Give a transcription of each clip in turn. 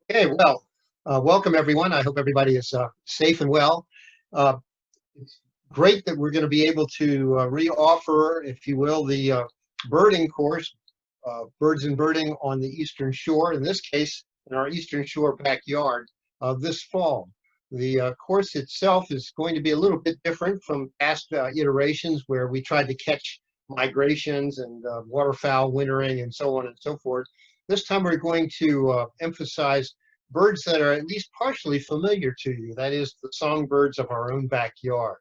Okay, well, welcome everyone. I hope everybody is safe and well. Uh, it's great that we're going to be able to re-offer, if you will, the birding course, Birds and Birding on the Eastern Shore, in this case, in our Eastern Shore backyard this fall. The course itself is going to be a little bit different from past iterations where we tried to catch migrations and waterfowl wintering and so on and so forth. This time we're going to emphasize birds that are at least partially familiar to you, that is, the songbirds of our own backyard.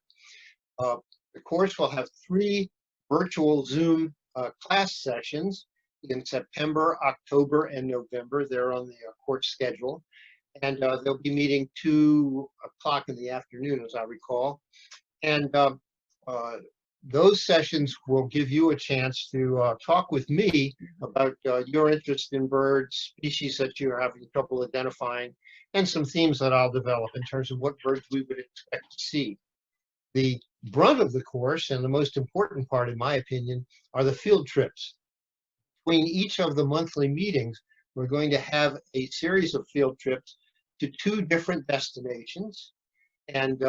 Uh, the course will have 3 virtual Zoom class sessions in September, October, and November. They're on the course schedule. And they'll be meeting 2 o'clock in the afternoon, as I recall. And those sessions will give you a chance to talk with me about your interest in birds, species that you're having trouble identifying, and some themes that I'll develop in terms of what birds we would expect to see. The brunt of the course, and the most important part, in my opinion, are the field trips. Between each of the monthly meetings, we're going to have a series of field trips to 2 different destinations, and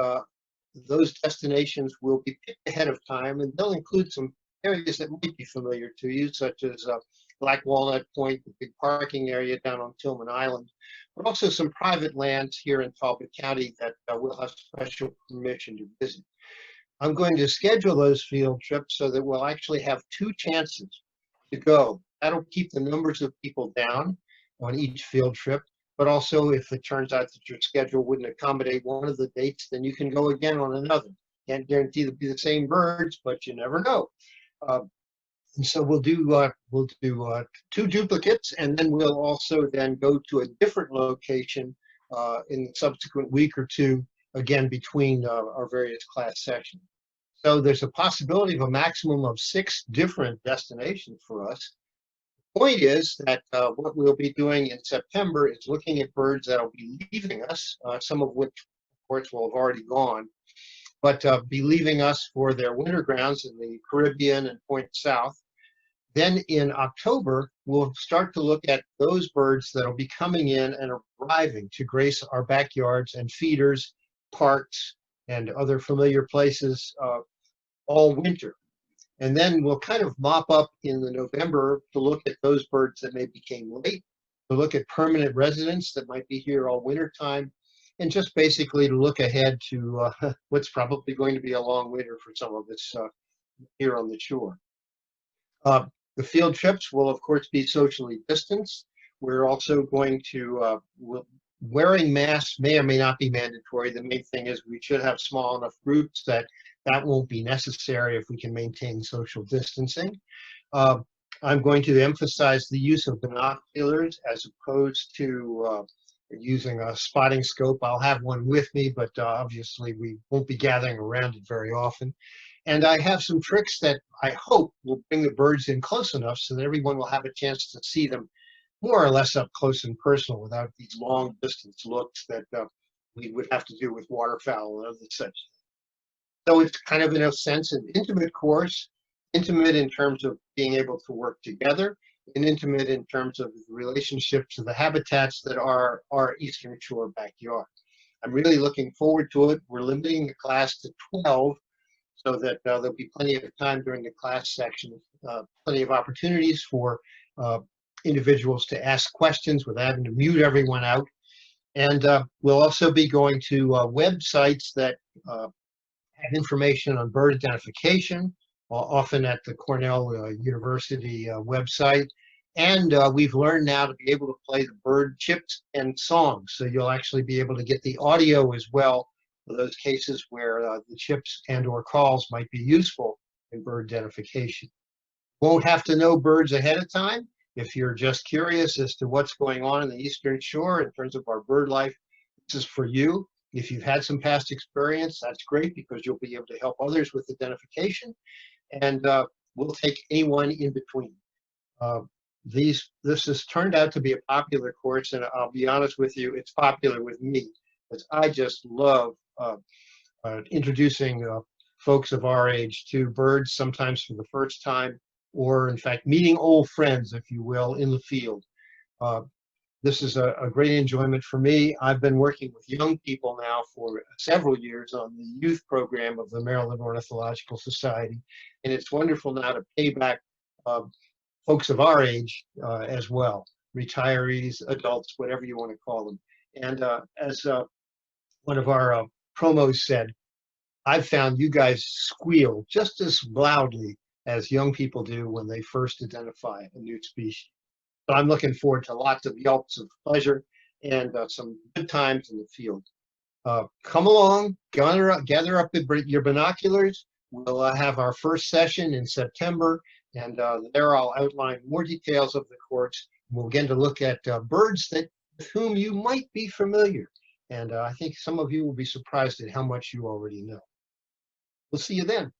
those destinations will be picked ahead of time, and they'll include some areas that might be familiar to you, such as Black Walnut Point, the big parking area down on Tillman Island, but also some private lands here in Talbot County that we'll have special permission to visit. I'm going to schedule those field trips so that we'll actually have 2 chances to go. That'll keep the numbers of people down on each field trip. But also, if it turns out that your schedule wouldn't accommodate one of the dates, then you can go again on another. Can't guarantee they'll be the same birds, but you never know. And so we'll do 2 duplicates, and then we'll also then go to a different location in the subsequent week or 2, again between our various class sessions. So there's a possibility of a maximum of 6 different destinations for us. Point is that what we'll be doing in September is looking at birds that will be leaving us, some of which, of course, will have already gone, but be leaving us for their winter grounds in the Caribbean and Point South. Then in October, we'll start to look at those birds that will be coming in and arriving to grace our backyards and feeders, parks, and other familiar places all winter. And then we'll kind of mop up in the November to look at those birds that maybe came late, to look at permanent residents that might be here all winter time, and just basically to look ahead to what's probably going to be a long winter for some of us here on the shore. The field trips will, of course, be socially distanced. We're also going to, wearing masks may or may not be mandatory. The main thing is we should have small enough groups that won't be necessary if we can maintain social distancing. I'm going to emphasize the use of binoculars as opposed to using a spotting scope. I'll have one with me, but obviously we won't be gathering around it very often. And I have some tricks that I hope will bring the birds in close enough so that everyone will have a chance to see them more or less up close and personal without these long distance looks that we would have to do with waterfowl and other such. So it's kind of, in a sense, an intimate course, intimate in terms of being able to work together, and intimate in terms of the relationship to the habitats that are our Eastern Shore backyard. I'm really looking forward to it. We're limiting the class to 12 so that there'll be plenty of time during the class section, plenty of opportunities for individuals to ask questions without having to mute everyone out. And we'll also be going to websites that have information on bird identification, often at the Cornell University website. And we've learned now to be able to play the bird chips and songs. So you'll actually be able to get the audio as well for those cases where the chips and or calls might be useful in bird identification. Won't have to know birds ahead of time. If you're just curious as to what's going on in the Eastern Shore in terms of our bird life, this is for you. If you've had some past experience, that's great because you'll be able to help others with identification. And we'll take anyone in between. This has turned out to be a popular course, and I'll be honest with you, it's popular with me, because I just love introducing folks of our age to birds, sometimes for the first time, or in fact, meeting old friends, if you will, in the field. This is a great enjoyment for me. I've been working with young people now for several years on the youth program of the Maryland Ornithological Society, and it's wonderful now to pay back uh, folks of our age as well, retirees, adults, whatever you want to call them. And as one of our promos said, I've found you guys squeal just as loudly as young people do when they first identify a new species. But I'm looking forward to lots of yelps of pleasure and some good times in the field. Come along, gather up your binoculars. We'll have our first session in September, and there I'll outline more details of the course. We'll begin to look at birds with whom you might be familiar. And I think some of you will be surprised at how much you already know. We'll see you then.